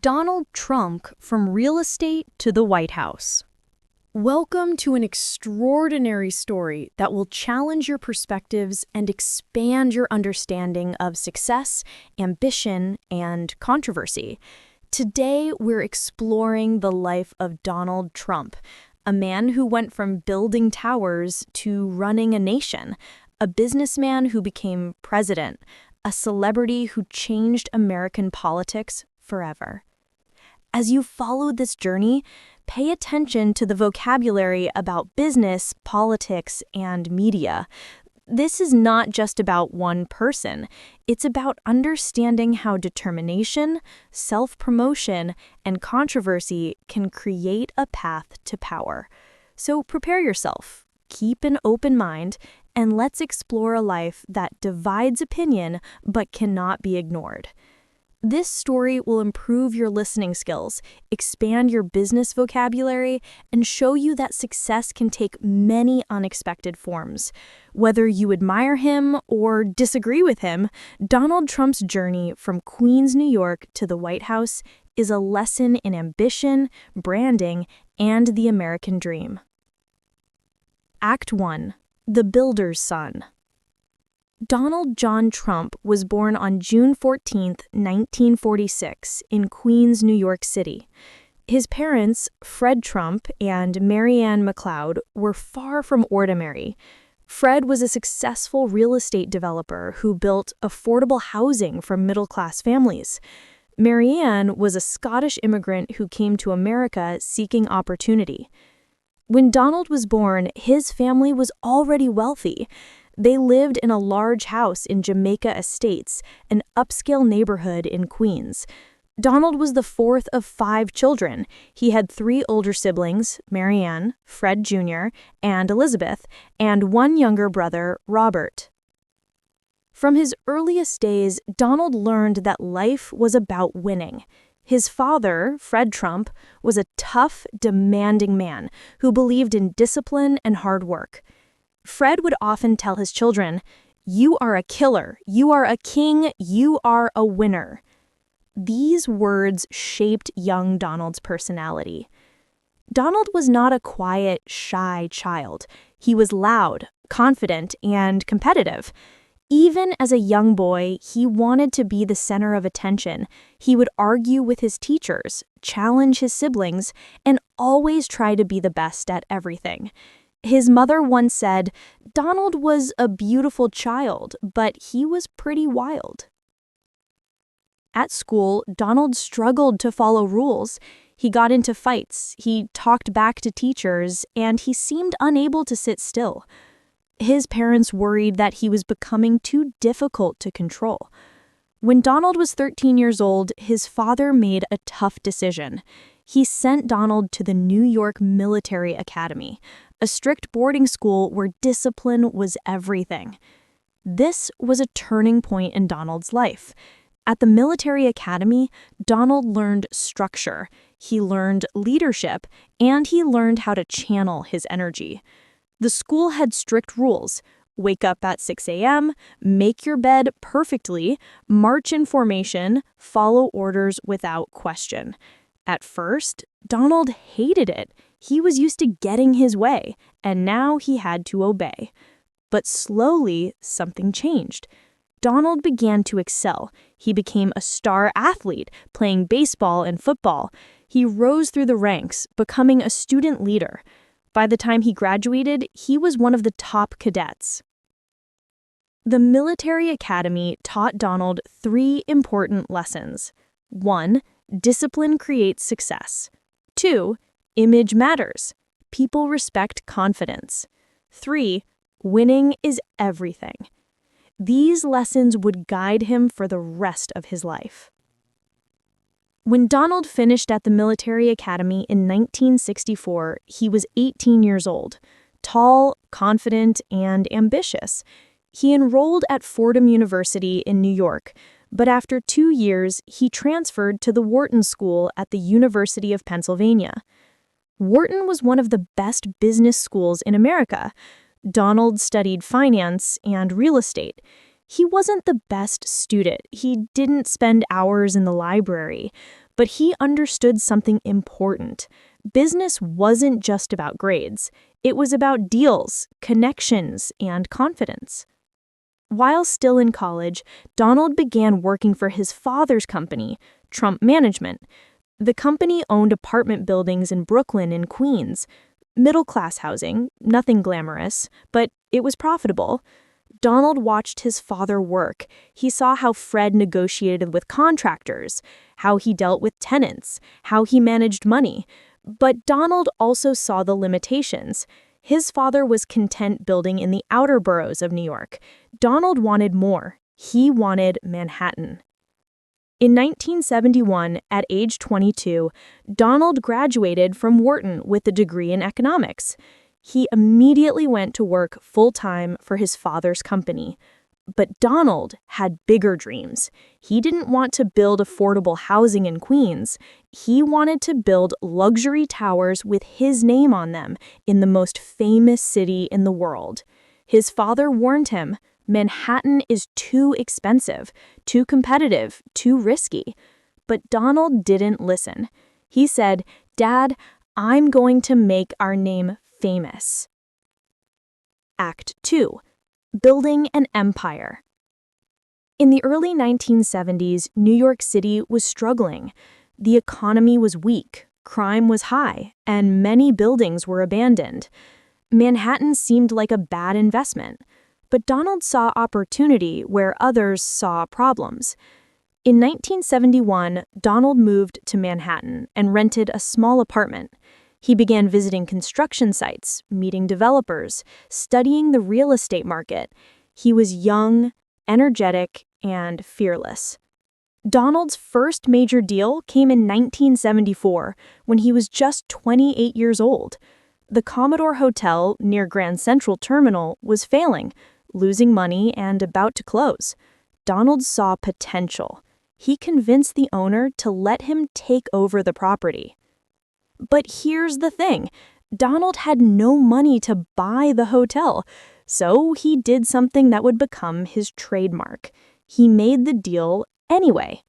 Donald Trump from real estate to the White House. Welcome to an extraordinary story that will challenge your perspectives and expand your understanding of success, ambition, and controversy. Today, we're exploring the life of Donald Trump, a man who went from building towers to running a nation, a businessman who became president, a celebrity who changed American politics forever. As you follow this journey, pay attention to the vocabulary about business, politics, and media. This is not just about one person. It's about understanding how determination, self-promotion, and controversy can create a path to power. So prepare yourself, keep an open mind, and let's explore a life that divides opinion but cannot be ignored. This story will improve your listening skills, expand your business vocabulary, and show you that success can take many unexpected forms. Whether you admire him or disagree with him, Donald Trump's journey from Queens, New York to the White House is a lesson in ambition, branding, and the American dream. Act 1. The Builder's Son. Donald John Trump was born on June 14, 1946, in Queens, New York City. His parents, Fred Trump and Marianne McLeod, were far from ordinary. Fred was a successful real estate developer who built affordable housing for middle-class families. Marianne was a Scottish immigrant who came to America seeking opportunity. When Donald was born, his family was already wealthy. They lived in a large house in Jamaica Estates, an upscale neighborhood in Queens. Donald was the fourth of 5 children. He had 3 older siblings, Marianne, Fred Jr., and Elizabeth, and 1 younger brother, Robert. From his earliest days, Donald learned that life was about winning. His father, Fred Trump, was a tough, demanding man who believed in discipline and hard work. Fred would often tell his children, "You are a killer, you are a king, you are a winner." These words shaped young Donald's personality. Donald was not a quiet, shy child. He was loud, confident, and competitive. Even as a young boy, he wanted to be the center of attention. He would argue with his teachers, challenge his siblings, and always try to be the best at everything. His mother once said, "Donald was a beautiful child, but he was pretty wild." At school, Donald struggled to follow rules. He got into fights, he talked back to teachers, and he seemed unable to sit still. His parents worried that he was becoming too difficult to control. When Donald was 13 years old, his father made a tough decision. He sent Donald to the New York Military Academy, a strict boarding school where discipline was everything. This was a turning point in Donald's life. At the military academy, Donald learned structure, he learned leadership, and he learned how to channel his energy. The school had strict rules: wake up at 6 a.m., make your bed perfectly, march in formation, follow orders without question. At first, Donald hated it. He was used to getting his way, and now he had to obey. But slowly, something changed. Donald began to excel. He became a star athlete, playing baseball and football. He rose through the ranks, becoming a student leader. By the time he graduated, he was one of the top cadets. The military academy taught Donald 3 important lessons. 1. Discipline creates success. 2. Image matters. People respect confidence. 3. Winning is everything. These lessons would guide him for the rest of his life. When Donald finished at the military academy in 1964, he was 18 years old, tall, confident, and ambitious. He enrolled at Fordham University in New York, but after 2 years, he transferred to the Wharton School at the University of Pennsylvania. Wharton was one of the best business schools in America. Donald studied finance and real estate. He wasn't the best student. He didn't spend hours in the library. But he understood something important. Business wasn't just about grades. It was about deals, connections, and confidence. While still in college, Donald began working for his father's company, Trump Management. The company owned apartment buildings in Brooklyn and Queens. Middle-class housing, nothing glamorous, but it was profitable. Donald watched his father work. He saw how Fred negotiated with contractors, how he dealt with tenants, how he managed money. But Donald also saw the limitations. His father was content building in the outer boroughs of New York. Donald wanted more. He wanted Manhattan. In 1971, at age 22, Donald graduated from Wharton with a degree in economics. He immediately went to work full-time for his father's company. But Donald had bigger dreams. He didn't want to build affordable housing in Queens. He wanted to build luxury towers with his name on them in the most famous city in the world. His father warned him, Manhattan is too expensive, too competitive, too risky. But Donald didn't listen. He said, "Dad, I'm going to make our name famous." Act 2. Building an empire. In the early 1970s, New York City was struggling. The economy was weak, crime was high, and many buildings were abandoned. Manhattan seemed like a bad investment, but Donald saw opportunity where others saw problems. In 1971, Donald moved to Manhattan and rented a small apartment. He began visiting construction sites, meeting developers, studying the real estate market. He was young, energetic, and fearless. Donald's first major deal came in 1974, when he was just 28 years old. The Commodore Hotel near Grand Central Terminal was failing, losing money and about to close. Donald saw potential. He convinced the owner to let him take over the property. But here's the thing, Donald had no money to buy the hotel, so he did something that would become his trademark. He made the deal anyway.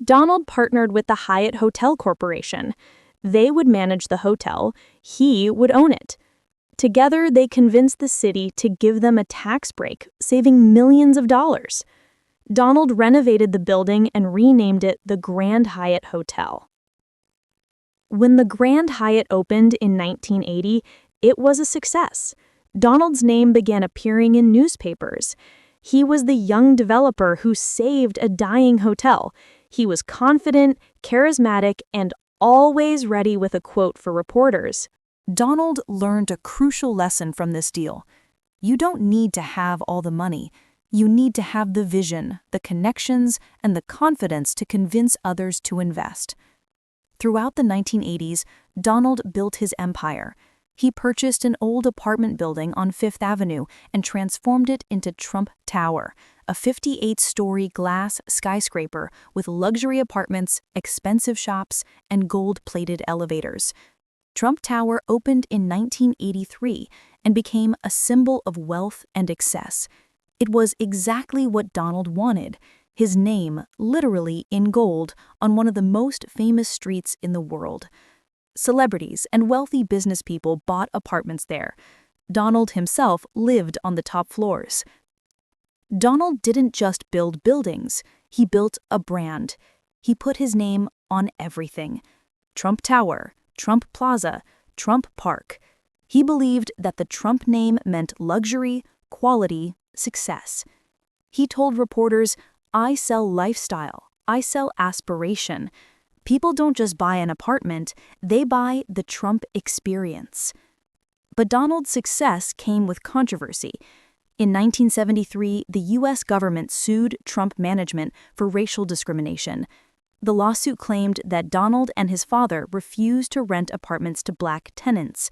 Donald partnered with the Hyatt Hotel Corporation. They would manage the hotel, he would own it. Together, they convinced the city to give them a tax break, saving millions of dollars. Donald renovated the building and renamed it the Grand Hyatt Hotel. When the Grand Hyatt opened in 1980, it was a success. Donald's name began appearing in newspapers. He was the young developer who saved a dying hotel. He was confident, charismatic, and always ready with a quote for reporters. Donald learned a crucial lesson from this deal. You don't need to have all the money. You need to have the vision, the connections, and the confidence to convince others to invest. Throughout the 1980s, Donald built his empire. He purchased an old apartment building on Fifth Avenue and transformed it into Trump Tower, a 58-story glass skyscraper with luxury apartments, expensive shops, and gold-plated elevators. Trump Tower opened in 1983 and became a symbol of wealth and excess. It was exactly what Donald wanted. His name, literally in gold, on one of the most famous streets in the world. Celebrities and wealthy business people bought apartments there. Donald himself lived on the top floors. Donald didn't just build buildings, he built a brand. He put his name on everything. Trump Tower, Trump Plaza, Trump Park. He believed that the Trump name meant luxury, quality, success. He told reporters, "I sell lifestyle. I sell aspiration. People don't just buy an apartment, they buy the Trump experience." But Donald's success came with controversy. In 1973, the U.S. government sued Trump Management for racial discrimination. The lawsuit claimed that Donald and his father refused to rent apartments to black tenants.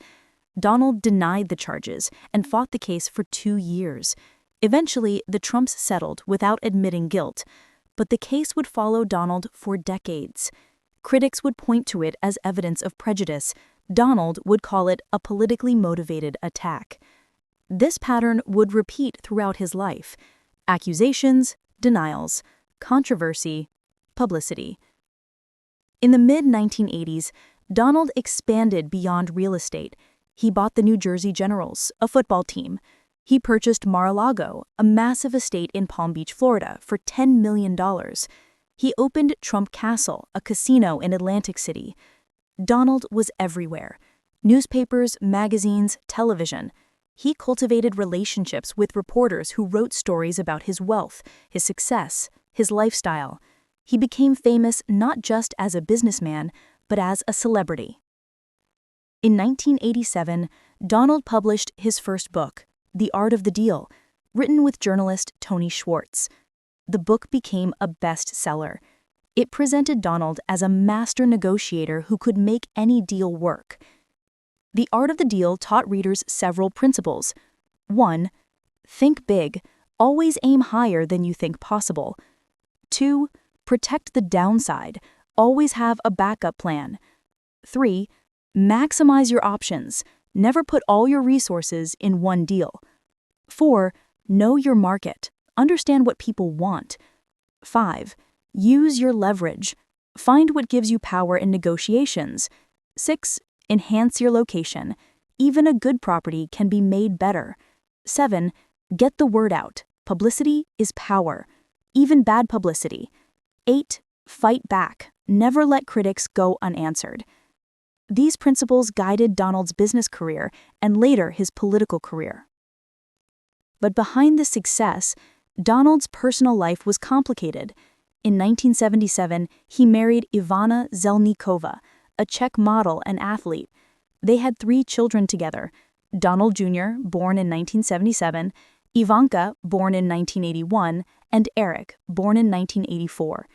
Donald denied the charges and fought the case for 2 years. Eventually, the Trumps settled without admitting guilt, but the case would follow Donald for decades. Critics would point to it as evidence of prejudice. Donald would call it a politically motivated attack. This pattern would repeat throughout his life: accusations, denials, controversy, publicity. In the mid-1980s, Donald expanded beyond real estate. He bought the New Jersey Generals, a football team. He purchased Mar-a-Lago, a massive estate in Palm Beach, Florida, for $10 million. He opened Trump Castle, a casino in Atlantic City. Donald was everywhere. Newspapers, magazines, television. He cultivated relationships with reporters who wrote stories about his wealth, his success, his lifestyle. He became famous not just as a businessman, but as a celebrity. In 1987, Donald published his first book, The Art of the Deal, written with journalist Tony Schwartz. The book became a bestseller. It presented Donald as a master negotiator who could make any deal work. The Art of the Deal taught readers several principles. 1. Think big. Always aim higher than you think possible. 2. Protect the downside. Always have a backup plan. 3. Maximize your options. Never put all your resources in one deal. 4. Know your market. Understand what people want. 5. Use your leverage. Find what gives you power in negotiations. 6. Enhance your location. Even a good property can be made better. 7. Get the word out. Publicity is power. Even bad publicity. 8. Fight back. Never let critics go unanswered. These principles guided Donald's business career and later his political career. But behind this success, Donald's personal life was complicated. In 1977, he married Ivana Zelnikova, a Czech model and athlete. They had 3 children together: Donald Jr., born in 1977, Ivanka, born in 1981, and Eric, born in 1984.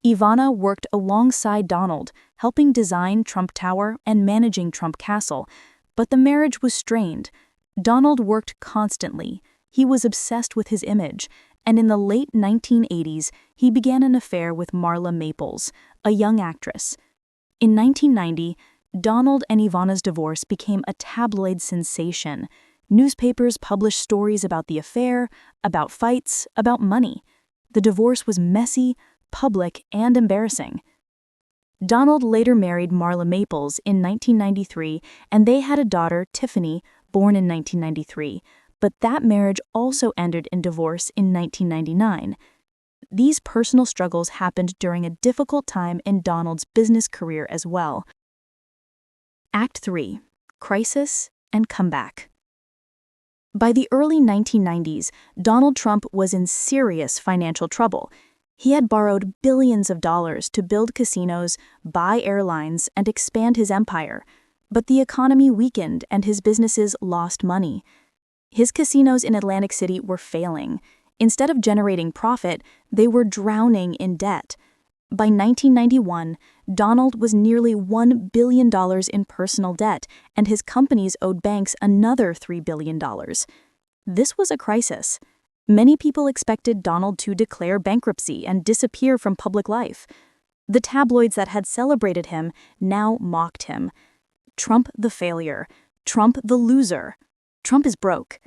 Ivana worked alongside Donald, helping design Trump Tower and managing Trump Castle, but the marriage was strained. Donald worked constantly. He was obsessed with his image, and in the late 1980s, he began an affair with Marla Maples, a young actress. In 1990, Donald and Ivana's divorce became a tabloid sensation. Newspapers published stories about the affair, about fights, about money. The divorce was messy, public, and embarrassing. Donald later married Marla Maples in 1993, and they had a daughter, Tiffany, born in 1993, but that marriage also ended in divorce in 1999. These personal struggles happened during a difficult time in Donald's business career as well. Act 3. Crisis and Comeback. By the early 1990s, Donald Trump was in serious financial trouble. He had borrowed billions of dollars to build casinos, buy airlines, and expand his empire. But the economy weakened and his businesses lost money. His casinos in Atlantic City were failing. Instead of generating profit, they were drowning in debt. By 1991, Donald was nearly $1 billion in personal debt, and his companies owed banks another $3 billion. This was a crisis. Many people expected Donald to declare bankruptcy and disappear from public life. The tabloids that had celebrated him now mocked him. Trump the failure. Trump the loser. Trump is broke.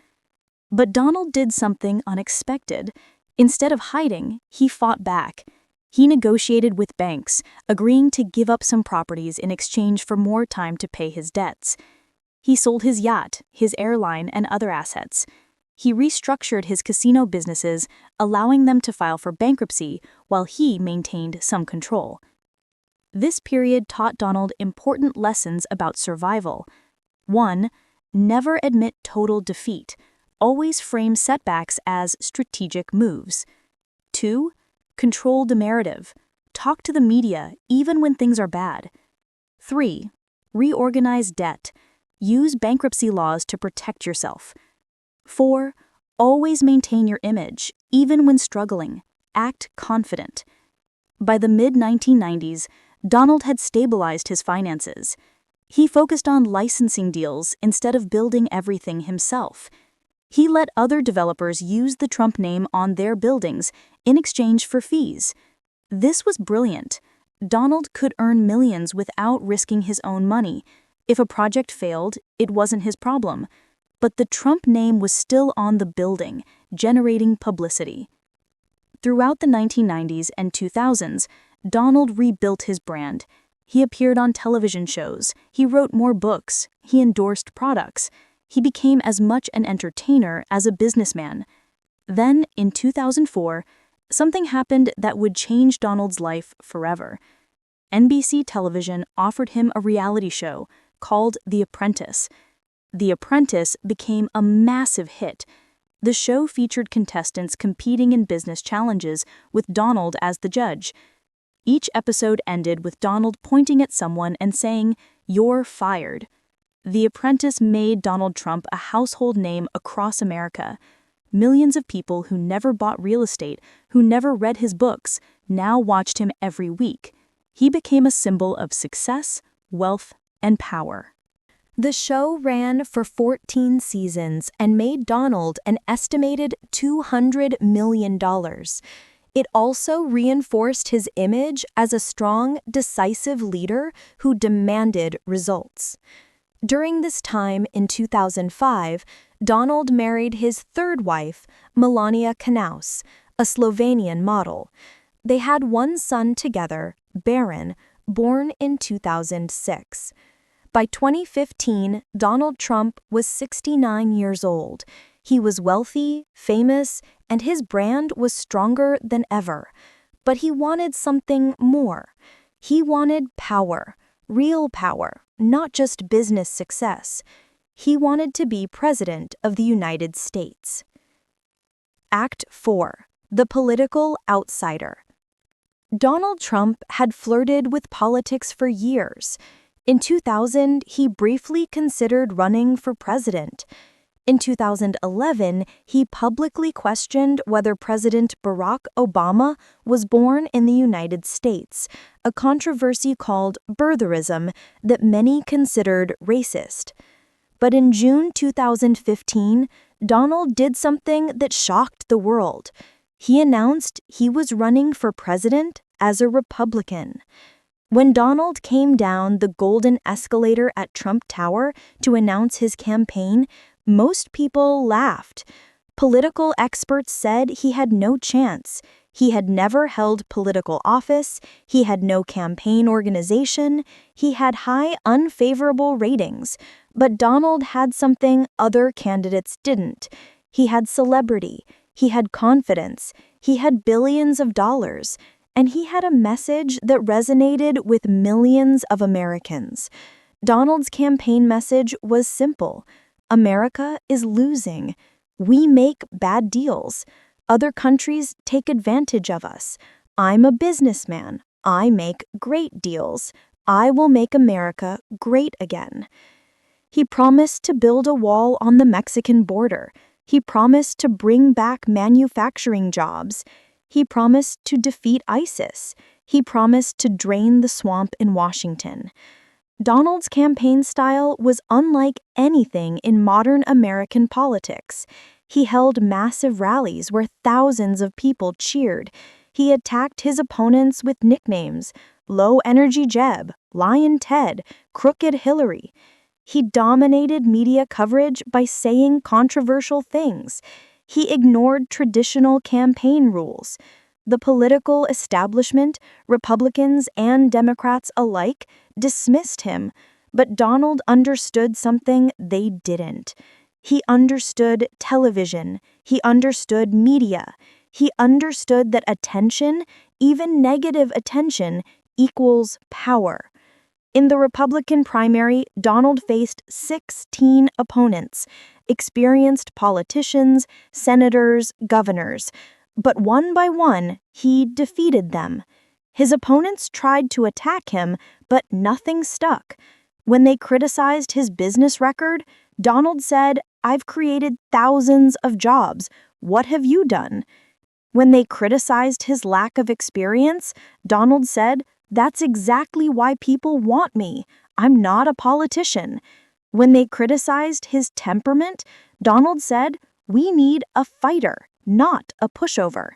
But Donald did something unexpected. Instead of hiding, he fought back. He negotiated with banks, agreeing to give up some properties in exchange for more time to pay his debts. He sold his yacht, his airline, and other assets. He restructured his casino businesses, allowing them to file for bankruptcy while he maintained some control. This period taught Donald important lessons about survival. 1. Never admit total defeat. Always frame setbacks as strategic moves. 2. Control the narrative. Talk to the media even when things are bad. 3. Reorganize debt. Use bankruptcy laws to protect yourself. 4. Always maintain your image, even when struggling. Act confident. By the mid-1990s, Donald had stabilized his finances. He focused on licensing deals instead of building everything himself. He let other developers use the Trump name on their buildings in exchange for fees. This was brilliant. Donald could earn millions without risking his own money. If a project failed, it wasn't his problem. But the Trump name was still on the building, generating publicity. Throughout the 1990s and 2000s, Donald rebuilt his brand. He appeared on television shows, he wrote more books, he endorsed products. He became as much an entertainer as a businessman. Then, in 2004, something happened that would change Donald's life forever. NBC television offered him a reality show called The Apprentice. The Apprentice became a massive hit. The show featured contestants competing in business challenges with Donald as the judge. Each episode ended with Donald pointing at someone and saying, "You're fired." The Apprentice made Donald Trump a household name across America. Millions of people who never bought real estate, who never read his books, now watched him every week. He became a symbol of success, wealth, and power. The show ran for 14 seasons and made Donald an estimated $200 million. It also reinforced his image as a strong, decisive leader who demanded results. During this time in 2005, Donald married his third wife, Melania Knaus, a Slovenian model. They had one son together, Baron, born in 2006. By 2015, Donald Trump was 69 years old. He was wealthy, famous, and his brand was stronger than ever. But he wanted something more. He wanted power, real power, not just business success. He wanted to be President of the United States. Act 4. The Political Outsider. Donald Trump had flirted with politics for years. In 2000, he briefly considered running for president. In 2011, he publicly questioned whether President Barack Obama was born in the United States, a controversy called birtherism that many considered racist. But in June 2015, Donald did something that shocked the world. He announced he was running for president as a Republican. When Donald came down the golden escalator at Trump Tower to announce his campaign, most people laughed. Political experts said he had no chance. He had never held political office, he had no campaign organization, he had high unfavorable ratings. But Donald had something other candidates didn't. He had celebrity, he had confidence, he had billions of dollars, and he had a message that resonated with millions of Americans. Donald's campaign message was simple. America is losing. We make bad deals. Other countries take advantage of us. I'm a businessman. I make great deals. I will make America great again. He promised to build a wall on the Mexican border. He promised to bring back manufacturing jobs. He promised to defeat ISIS. He promised to drain the swamp in Washington. Donald's campaign style was unlike anything in modern American politics. He held massive rallies where thousands of people cheered. He attacked his opponents with nicknames: Low Energy Jeb, Lion Ted, Crooked Hillary. He dominated media coverage by saying controversial things. He ignored traditional campaign rules. The political establishment, Republicans and Democrats alike, dismissed him, but Donald understood something they didn't. He understood television. He understood media. He understood that attention, even negative attention, equals power. In the Republican primary, Donald faced 16 opponents, experienced politicians, senators, governors. But one by one, he defeated them. His opponents tried to attack him, but nothing stuck. When they criticized his business record, Donald said, "I've created thousands of jobs. What have you done?" When they criticized his lack of experience, Donald said, "That's exactly why people want me. I'm not a politician." When they criticized his temperament, Donald said, "We need a fighter, not a pushover."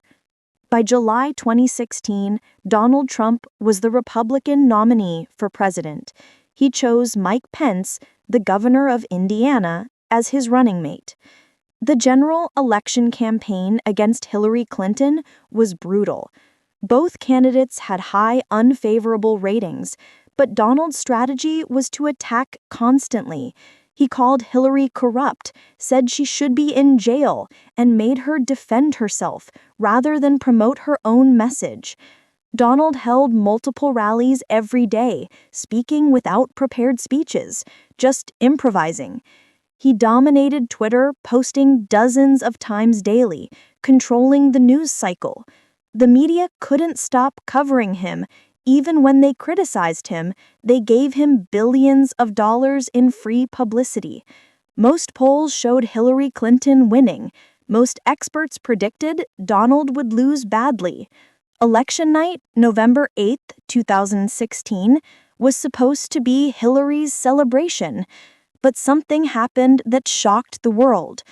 By July 2016, Donald Trump was the Republican nominee for president. He chose Mike Pence, the governor of Indiana, as his running mate. The general election campaign against Hillary Clinton was brutal. Both candidates had high unfavorable ratings, but Donald's strategy was to attack constantly. He called Hillary corrupt, said she should be in jail, and made her defend herself rather than promote her own message. Donald held multiple rallies every day, speaking without prepared speeches, just improvising. He dominated Twitter, posting dozens of times daily, controlling the news cycle. The media couldn't stop covering him. Even when they criticized him, they gave him billions of dollars in free publicity. Most polls showed Hillary Clinton winning. Most experts predicted Donald would lose badly. Election night, November 8, 2016, was supposed to be Hillary's celebration. But something happened that shocked the world.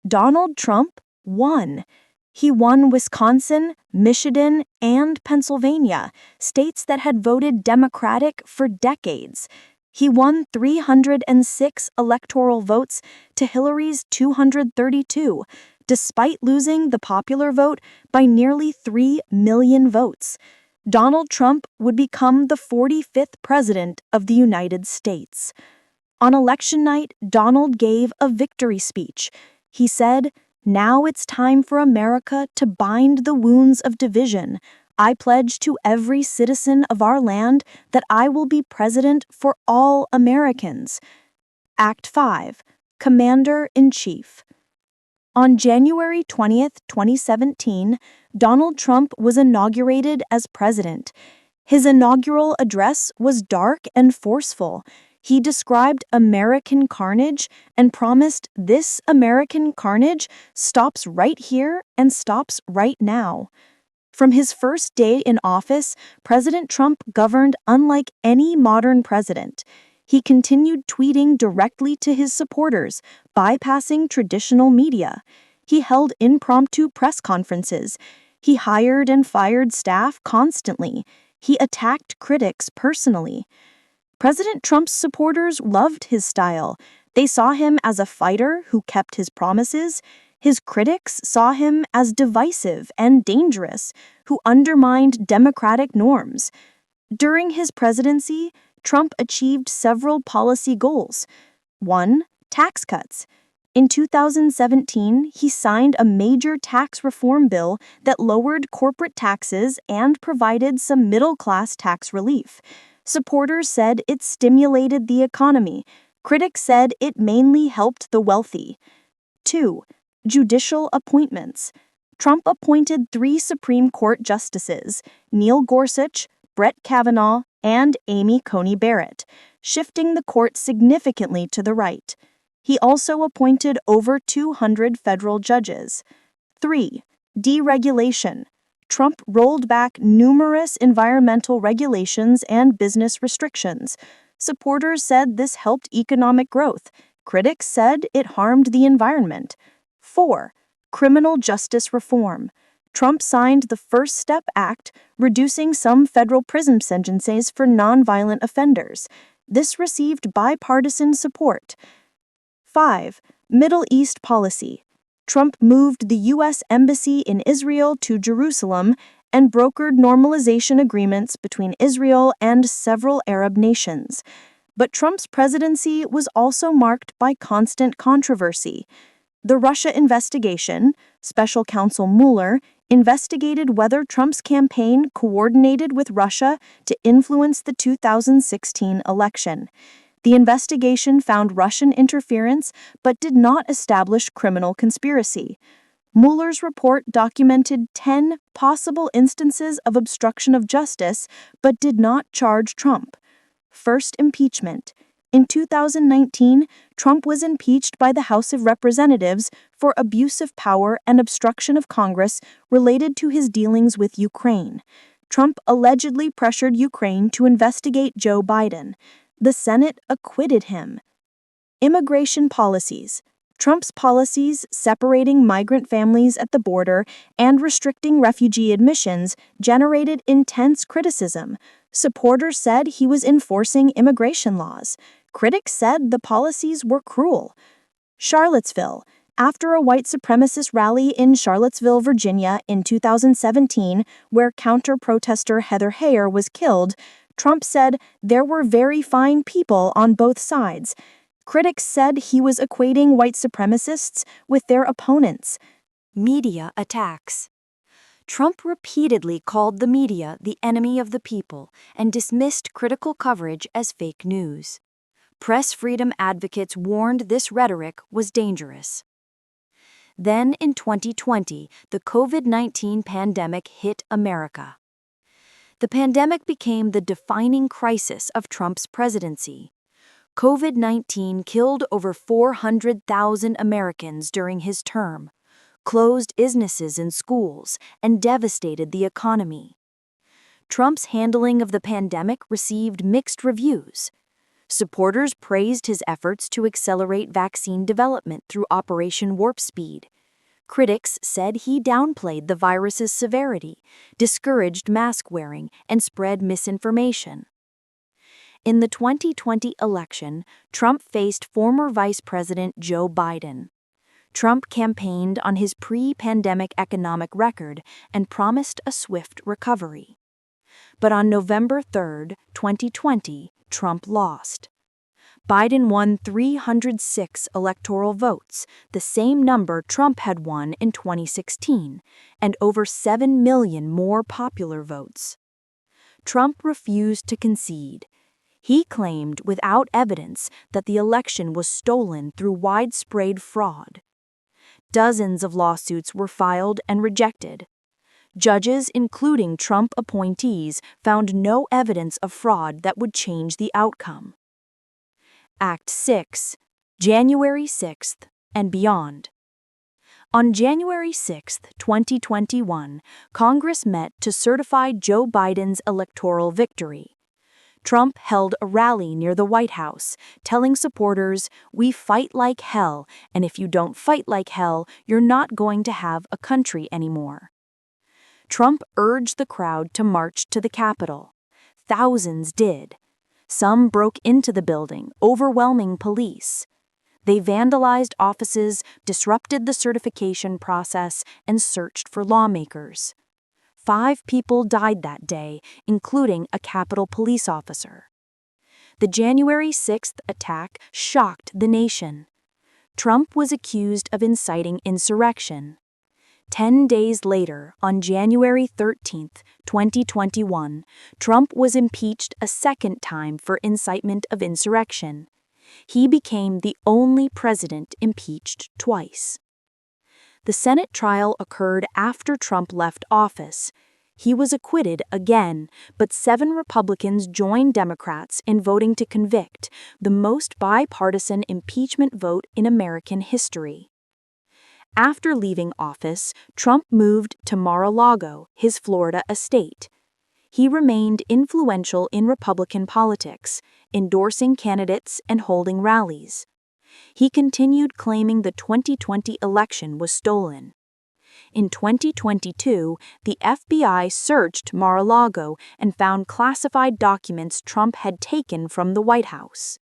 Donald Trump won. He won Wisconsin, Michigan, and Pennsylvania, states that had voted Democratic for decades. He won 306 electoral votes to Hillary's 232, despite losing the popular vote by nearly 3 million votes. Donald Trump would become the 45th president of the United States. On election night, Donald gave a victory speech. He said, "Now it's time for America to bind the wounds of division. I pledge to every citizen of our land that I will be president for all Americans." Act 5. Commander-in-Chief. On January 20th, 2017, Donald Trump was inaugurated as president. His inaugural address was dark and forceful. He described American carnage and promised this American carnage stops right here and stops right now. From his first day in office, President Trump governed unlike any modern president. He continued tweeting directly to his supporters, bypassing traditional media. He held impromptu press conferences. He hired and fired staff constantly. He attacked critics personally. President Trump's supporters loved his style. They saw him as a fighter who kept his promises. His critics saw him as divisive and dangerous, who undermined democratic norms. During his presidency, Trump achieved several policy goals. 1. Tax cuts. In 2017, he signed a major tax reform bill that lowered corporate taxes and provided some middle-class tax relief. Supporters said it stimulated the economy. Critics said it mainly helped the wealthy. 2. Judicial appointments. Trump appointed 3 Supreme Court justices, Neil Gorsuch, Brett Kavanaugh, and Amy Coney Barrett, shifting the court significantly to the right. He also appointed over 200 federal judges. 3. Deregulation. Trump rolled back numerous environmental regulations and business restrictions. Supporters said this helped economic growth. Critics said it harmed the environment. 4. Criminal justice reform. Trump signed the First Step Act, reducing some federal prison sentences for nonviolent offenders. This received bipartisan support. 5. Middle East policy. Trump moved the U.S. Embassy in Israel to Jerusalem and brokered normalization agreements between Israel and several Arab nations. But Trump's presidency was also marked by constant controversy. The Russia investigation, Special Counsel Mueller, investigated whether Trump's campaign coordinated with Russia to influence the 2016 election. The investigation found Russian interference but did not establish criminal conspiracy. Mueller's report documented 10 possible instances of obstruction of justice but did not charge Trump. First impeachment. In 2019, Trump was impeached by the House of Representatives for abuse of power and obstruction of Congress related to his dealings with Ukraine. Trump allegedly pressured Ukraine to investigate Joe Biden. The Senate acquitted him. Immigration policies. Trump's policies separating migrant families at the border and restricting refugee admissions generated intense criticism. Supporters said he was enforcing immigration laws. Critics said the policies were cruel. Charlottesville. After a white supremacist rally in Charlottesville, Virginia in 2017, where counter-protester Heather Heyer was killed, Trump said there were very fine people on both sides. Critics said he was equating white supremacists with their opponents. Media attacks. Trump repeatedly called the media the enemy of the people and dismissed critical coverage as fake news. Press freedom advocates warned this rhetoric was dangerous. Then, in 2020, the COVID-19 pandemic hit America. The pandemic became the defining crisis of Trump's presidency. COVID-19 killed over 400,000 Americans during his term, closed businesses and schools, and devastated the economy. Trump's handling of the pandemic received mixed reviews. Supporters praised his efforts to accelerate vaccine development through Operation Warp Speed. Critics said he downplayed the virus's severity, discouraged mask wearing, and spread misinformation. In the 2020 election, Trump faced former Vice President Joe Biden. Trump campaigned on his pre-pandemic economic record and promised a swift recovery. But on November 3, 2020, Trump lost. Biden won 306 electoral votes, the same number Trump had won in 2016, and over 7 million more popular votes. Trump refused to concede. He claimed without evidence that the election was stolen through widespread fraud. Dozens of lawsuits were filed and rejected. Judges, including Trump appointees, found no evidence of fraud that would change the outcome. Act 6, January 6th, and beyond. On January 6, 2021, Congress met to certify Joe Biden's electoral victory. Trump held a rally near the White House, telling supporters, "We fight like hell, and if you don't fight like hell, you're not going to have a country anymore." Trump urged the crowd to march to the Capitol. Thousands did. Some broke into the building, overwhelming police. They vandalized offices, disrupted the certification process, and searched for lawmakers. 5 people died that day, including a Capitol police officer. The January 6th attack shocked the nation. Trump was accused of inciting insurrection. 10 days later, on January 13, 2021, Trump was impeached a second time for incitement of insurrection. He became the only president impeached twice. The Senate trial occurred after Trump left office. He was acquitted again, but 7 Republicans joined Democrats in voting to convict, the most bipartisan impeachment vote in American history. After leaving office, Trump moved to Mar-a-Lago, his Florida estate. He remained influential in Republican politics, endorsing candidates and holding rallies. He continued claiming the 2020 election was stolen. In 2022, the FBI searched Mar-a-Lago and found classified documents Trump had taken from the White House.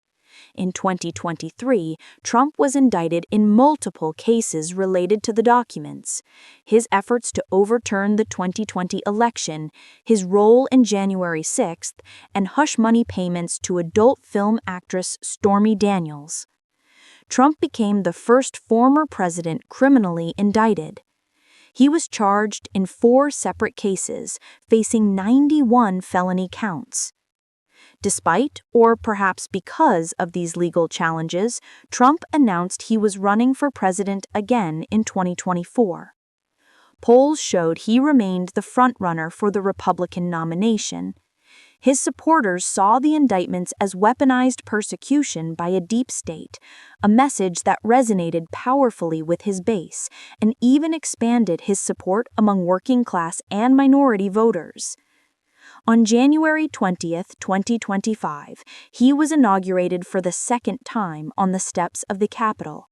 In 2023, Trump was indicted in multiple cases related to the documents: his efforts to overturn the 2020 election, his role in January 6th, and hush money payments to adult film actress Stormy Daniels. Trump became the first former president criminally indicted. He was charged in 4 separate cases, facing 91 felony counts. Despite, or perhaps because of these legal challenges, Trump announced he was running for president again in 2024. Polls showed he remained the frontrunner for the Republican nomination. His supporters saw the indictments as weaponized persecution by a deep state, a message that resonated powerfully with his base and even expanded his support among working-class and minority voters. On January 20, 2025, he was inaugurated for the second time on the steps of the Capitol,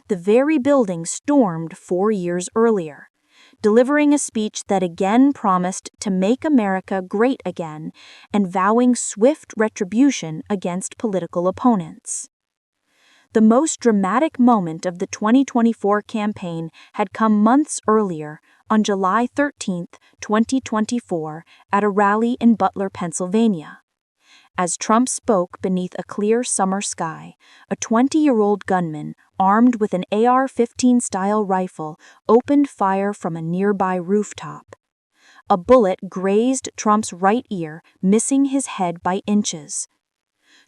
the very building stormed 4 years earlier, delivering a speech that again promised to make America great again and vowing swift retribution against political opponents. The most dramatic moment of the 2024 campaign had come months earlier, on July 13, 2024, at a rally in Butler, Pennsylvania. As Trump spoke beneath a clear summer sky, a 20-year-old gunman, armed with an AR-15-style rifle, opened fire from a nearby rooftop. A bullet grazed Trump's right ear, missing his head by inches.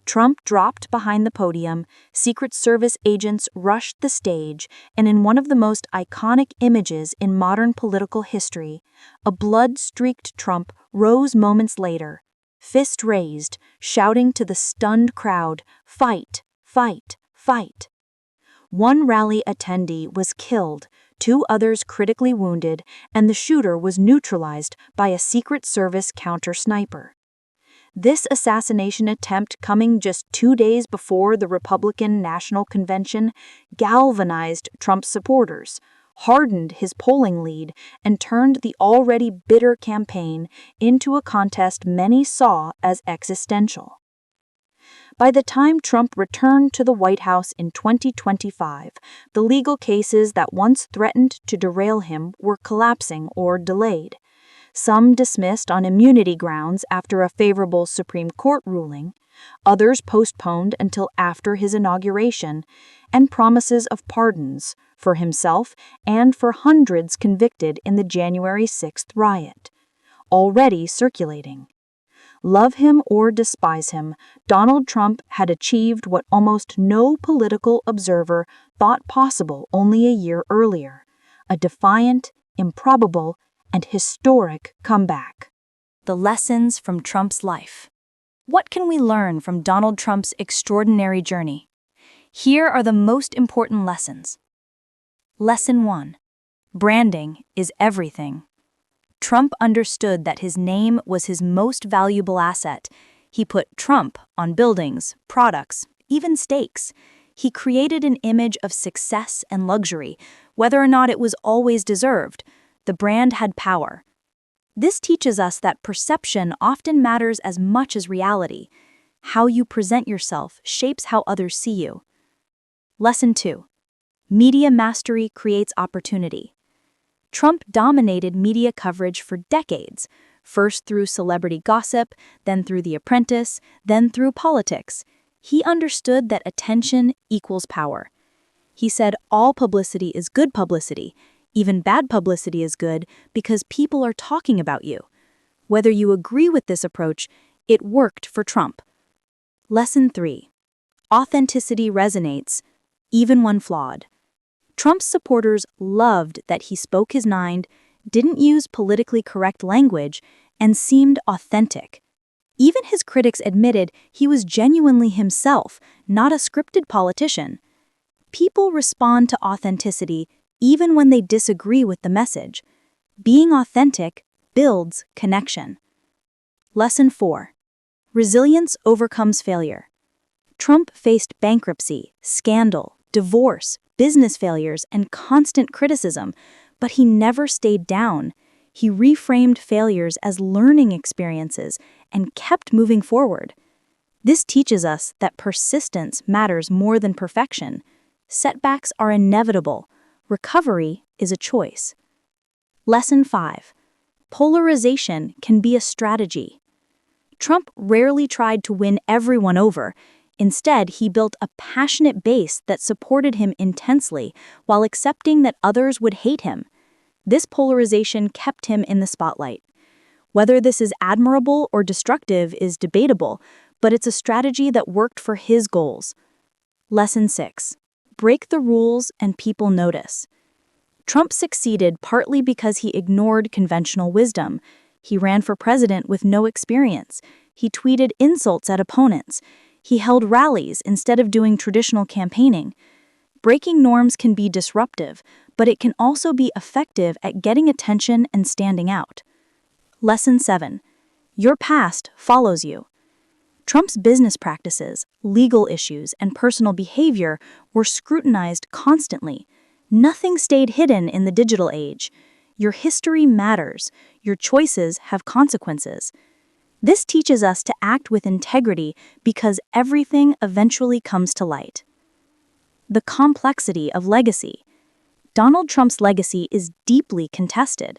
Trump dropped behind the podium, Secret Service agents rushed the stage, and in one of the most iconic images in modern political history, a blood-streaked Trump rose moments later, fist raised, shouting to the stunned crowd, "Fight, fight, fight." One rally attendee was killed, 2 others critically wounded, and the shooter was neutralized by a Secret Service counter-sniper. This assassination attempt, coming just 2 days before the Republican National Convention, galvanized Trump's supporters, hardened his polling lead, and turned the already bitter campaign into a contest many saw as existential. By the time Trump returned to the White House in 2025, the legal cases that once threatened to derail him were collapsing or delayed. Some dismissed on immunity grounds after a favorable Supreme Court ruling, others postponed until after his inauguration, and promises of pardons for himself and for hundreds convicted in the January 6th riot, already circulating. Love him or despise him, Donald Trump had achieved what almost no political observer thought possible only a year earlier: a defiant, improbable, and historic comeback. The lessons from Trump's life. What can we learn from Donald Trump's extraordinary journey? Here are the most important lessons. Lesson 1. Branding is everything. Trump understood that his name was his most valuable asset. He put Trump on buildings, products, even steaks. He created an image of success and luxury, whether or not it was always deserved. The brand had power. This teaches us that perception often matters as much as reality. How you present yourself shapes how others see you. Lesson 2. Media mastery creates opportunity. Trump dominated media coverage for decades, first through celebrity gossip, then through The Apprentice, then through politics. He understood that attention equals power. He said all publicity is good publicity. Even bad publicity is good because people are talking about you. Whether you agree with this approach, it worked for Trump. Lesson 3. Authenticity resonates, even when flawed. Trump's supporters loved that he spoke his mind, didn't use politically correct language, and seemed authentic. Even his critics admitted he was genuinely himself, not a scripted politician. People respond to authenticity even when they disagree with the message. Being authentic builds connection. Lesson 4. Resilience overcomes failure. Trump faced bankruptcy, scandal, divorce, business failures, and constant criticism, but he never stayed down. He reframed failures as learning experiences and kept moving forward. This teaches us that persistence matters more than perfection. Setbacks are inevitable. Recovery is a choice. Lesson 5. Polarization can be a strategy. Trump rarely tried to win everyone over. Instead, he built a passionate base that supported him intensely while accepting that others would hate him. This polarization kept him in the spotlight. Whether this is admirable or destructive is debatable, but it's a strategy that worked for his goals. Lesson 6. Break the rules and people notice. Trump succeeded partly because he ignored conventional wisdom. He ran for president with no experience. He tweeted insults at opponents. He held rallies instead of doing traditional campaigning. Breaking norms can be disruptive, but it can also be effective at getting attention and standing out. Lesson 7. Your past follows you. Trump's business practices, legal issues, and personal behavior were scrutinized constantly. Nothing stayed hidden in the digital age. Your history matters. Your choices have consequences. This teaches us to act with integrity because everything eventually comes to light. The complexity of legacy. Donald Trump's legacy is deeply contested.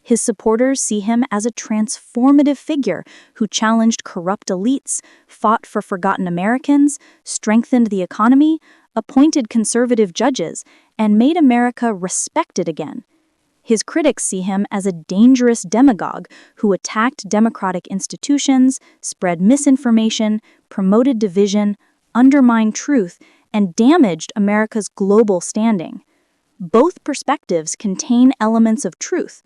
His supporters see him as a transformative figure who challenged corrupt elites, fought for forgotten Americans, strengthened the economy, appointed conservative judges, and made America respected again. His critics see him as a dangerous demagogue who attacked democratic institutions, spread misinformation, promoted division, undermined truth, and damaged America's global standing. Both perspectives contain elements of truth.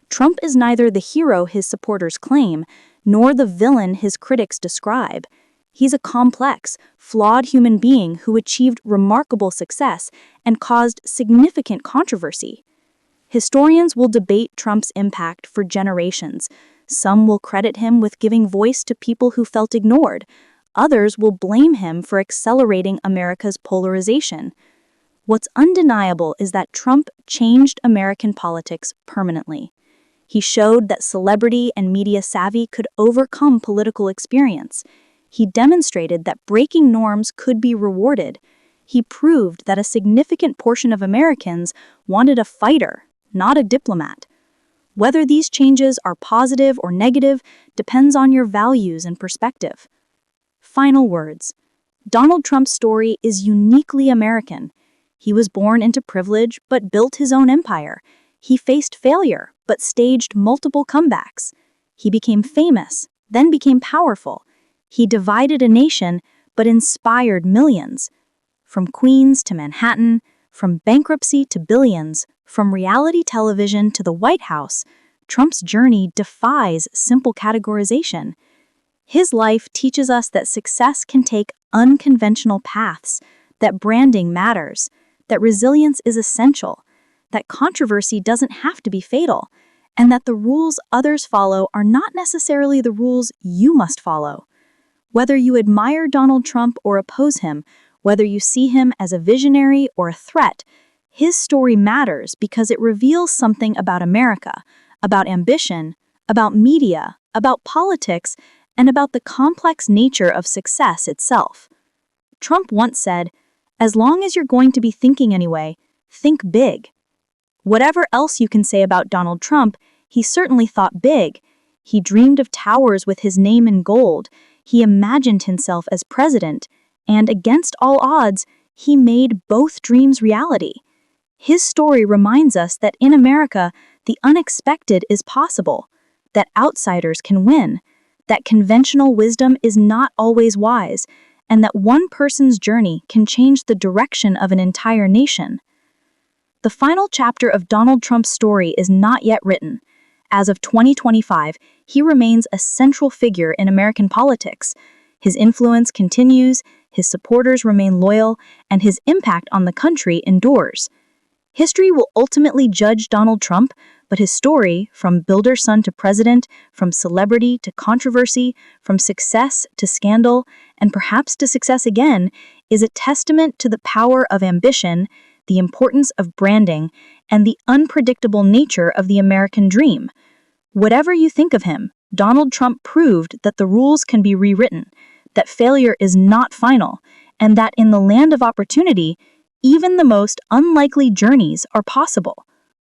Trump is neither the hero his supporters claim, nor the villain his critics describe. He's a complex, flawed human being who achieved remarkable success and caused significant controversy. Historians will debate Trump's impact for generations. Some will credit him with giving voice to people who felt ignored. Others will blame him for accelerating America's polarization. What's undeniable is that Trump changed American politics permanently. He showed that celebrity and media savvy could overcome political experience. He demonstrated that breaking norms could be rewarded. He proved that a significant portion of Americans wanted a fighter, not a diplomat. Whether these changes are positive or negative depends on your values and perspective. Final words. Donald Trump's story is uniquely American. He was born into privilege but built his own empire. He faced failure but staged multiple comebacks. He became famous, then became powerful. He divided a nation but inspired millions. From Queens to Manhattan, from bankruptcy to billions, from reality television to the White House, Trump's journey defies simple categorization. His life teaches us that success can take unconventional paths, that branding matters, that resilience is essential, that controversy doesn't have to be fatal, and that the rules others follow are not necessarily the rules you must follow. Whether you admire Donald Trump or oppose him, whether you see him as a visionary or a threat, his story matters because it reveals something about America, about ambition, about media, about politics, and about the complex nature of success itself. Trump once said, "As long as you're going to be thinking anyway, think big." Whatever else you can say about Donald Trump, he certainly thought big. He dreamed of towers with his name in gold. He imagined himself as president, and against all odds, he made both dreams reality. His story reminds us that in America, the unexpected is possible, that outsiders can win, that conventional wisdom is not always wise, and that one person's journey can change the direction of an entire nation. The final chapter of Donald Trump's story is not yet written. As of 2025, he remains a central figure in American politics. His influence continues, his supporters remain loyal, and his impact on the country endures. History will ultimately judge Donald Trump, but his story, from builder's son to president, from celebrity to controversy, from success to scandal, and perhaps to success again, is a testament to the power of ambition, the importance of branding, and the unpredictable nature of the American dream. Whatever you think of him, Donald Trump proved that the rules can be rewritten, that failure is not final, and that in the land of opportunity, even the most unlikely journeys are possible.